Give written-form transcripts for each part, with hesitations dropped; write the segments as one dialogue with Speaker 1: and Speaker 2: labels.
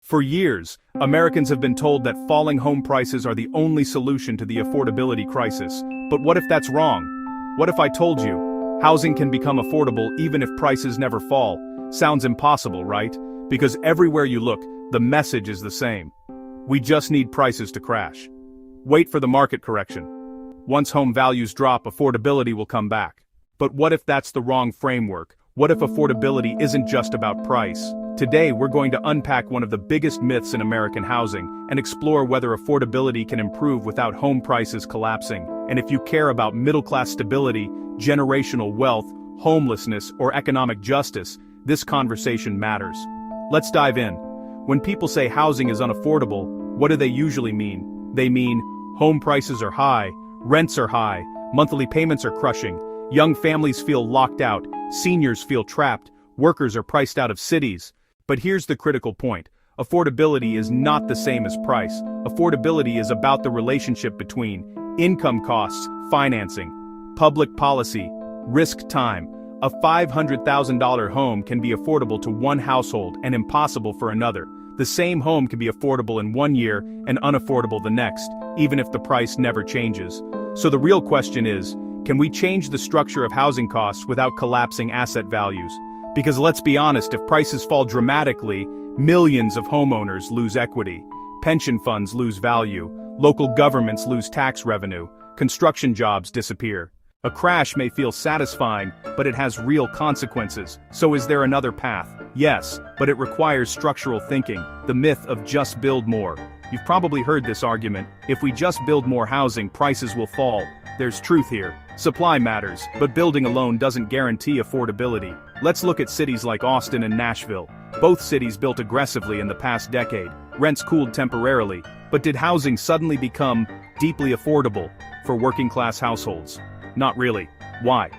Speaker 1: For years, Americans have been told that falling home prices are the only solution to the affordability crisis. But what if that's wrong? What if I told you, housing can become affordable even if prices never fall? Sounds impossible, right? Because everywhere you look, the message is the same. We just need prices to crash. Wait for the market correction. Once home values drop, affordability will come back. But what if that's the wrong framework? What if affordability isn't just about price? Today, we're going to unpack one of the biggest myths in American housing and explore whether affordability can improve without home prices collapsing. And if you care about middle-class stability, generational wealth, homelessness, or economic justice, this conversation matters. Let's dive in. When people say housing is unaffordable, what do they usually mean? They mean home prices are high, rents are high, monthly payments are crushing, young families feel locked out, seniors feel trapped, workers are priced out of cities. But here's the critical point. Affordability is not the same as price. Affordability is about the relationship between income costs, financing, public policy, risk time. A $500,000 home can be affordable to one household and impossible for another. The same home can be affordable in one year and unaffordable the next, even if the price never changes. So the real question is, can we change the structure of housing costs without collapsing asset values? Because let's be honest, if prices fall dramatically, millions of homeowners lose equity, pension funds lose value, local governments lose tax revenue, construction jobs disappear. A crash may feel satisfying, but it has real consequences. So is there another path? Yes, but it requires structural thinking, the myth of just build more. You've probably heard this argument: if we just build more housing, prices will fall. There's truth here. Supply matters, but building alone doesn't guarantee affordability. Let's look at cities like Austin and Nashville. Both cities built aggressively in the past decade. Rents cooled temporarily, but did housing suddenly become deeply affordable for working-class households? Not really. Why?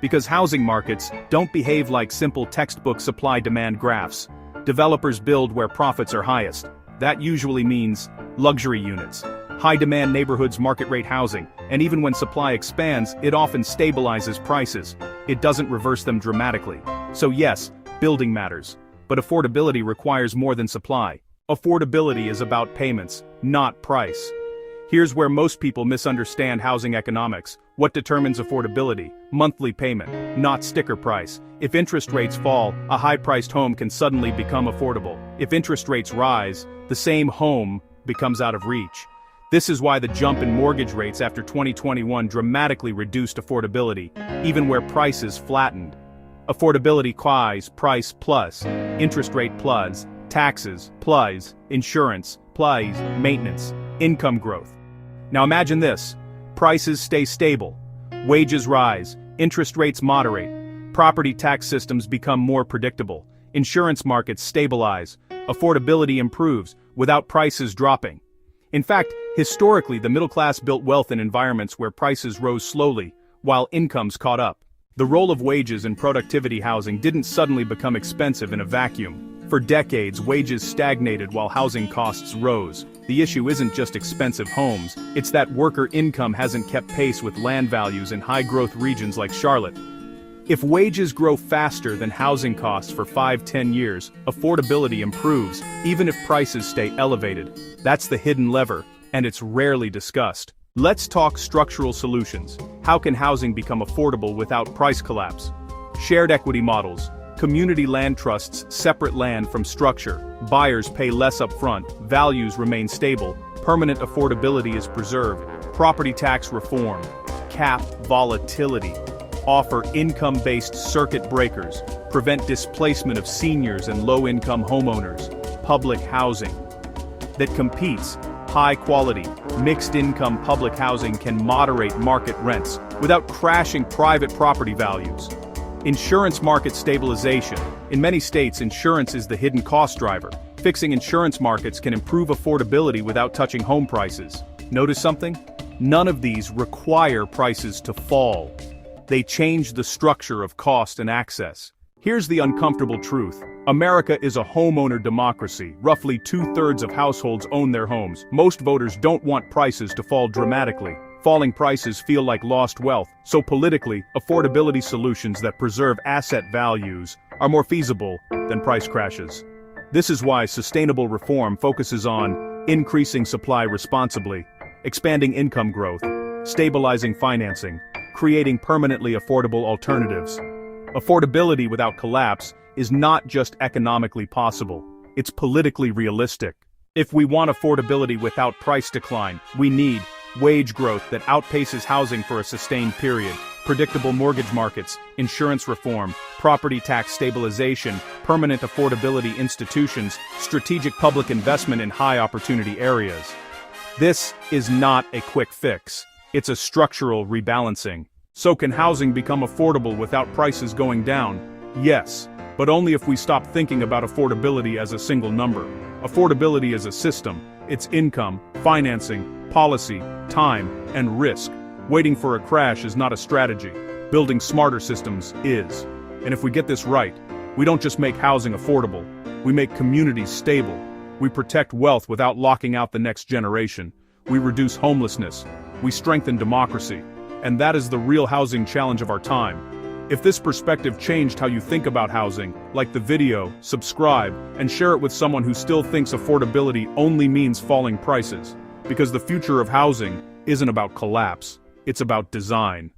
Speaker 1: Because housing markets don't behave like simple textbook supply-demand graphs. Developers build where profits are highest. That usually means luxury units, high-demand neighborhoods, market-rate housing, and even when supply expands, it often stabilizes prices. It doesn't reverse them dramatically. So yes, building matters. But affordability requires more than supply. Affordability is about payments, not price. Here's where most people misunderstand housing economics. What determines affordability? Monthly payment, not sticker price. If interest rates fall, a high-priced home can suddenly become affordable. If interest rates rise, the same home becomes out of reach. This is why the jump in mortgage rates after 2021 dramatically reduced affordability, even where prices flattened. Affordability requires price plus, interest rate plus, taxes plus, insurance plus, maintenance, income growth. Now imagine this: prices stay stable, wages rise, interest rates moderate, property tax systems become more predictable, insurance markets stabilize, affordability improves without prices dropping. In fact, historically, the middle class built wealth in environments where prices rose slowly, while incomes caught up. The role of wages in productivity housing didn't suddenly become expensive in a vacuum. For decades, wages stagnated while housing costs rose. The issue isn't just expensive homes, it's that worker income hasn't kept pace with land values in high-growth regions like Charlotte. If wages grow faster than housing costs for 5-10 years, affordability improves, even if prices stay elevated. That's the hidden lever, and it's rarely discussed. Let's talk structural solutions. How can housing become affordable without price collapse? Shared equity models. Community land trusts separate land from structure. Buyers pay less upfront, values remain stable, permanent affordability is preserved. Property tax reform. Cap volatility. Offer income-based circuit breakers, prevent displacement of seniors and low-income homeowners. Public housing that competes. High-quality, mixed-income public housing can moderate market rents without crashing private property values. Insurance market stabilization. In many states, insurance is the hidden cost driver. Fixing insurance markets can improve affordability without touching home prices. Notice something? None of these require prices to fall. They change the structure of cost and access. Here's the uncomfortable truth. America is a homeowner democracy. Roughly 2/3 of households own their homes. Most voters don't want prices to fall dramatically. Falling prices feel like lost wealth, so politically, affordability solutions that preserve asset values are more feasible than price crashes. This is why sustainable reform focuses on increasing supply responsibly, expanding income growth, stabilizing financing, creating permanently affordable alternatives. Affordability without collapse is not just economically possible, it's politically realistic. If we want affordability without price decline, we need wage growth that outpaces housing for a sustained period, predictable mortgage markets, insurance reform, property tax stabilization, permanent affordability institutions, strategic public investment in high-opportunity areas. This is not a quick fix. It's a structural rebalancing. So can housing become affordable without prices going down? Yes, but only if we stop thinking about affordability as a single number. Affordability is a system. It's income, financing, policy, time, and risk. Waiting for a crash is not a strategy. Building smarter systems is. And if we get this right, we don't just make housing affordable, we make communities stable. We protect wealth without locking out the next generation. We reduce homelessness. We strengthen democracy. And that is the real housing challenge of our time. If this perspective changed how you think about housing, like the video, subscribe, and share it with someone who still thinks affordability only means falling prices. Because the future of housing isn't about collapse, it's about design.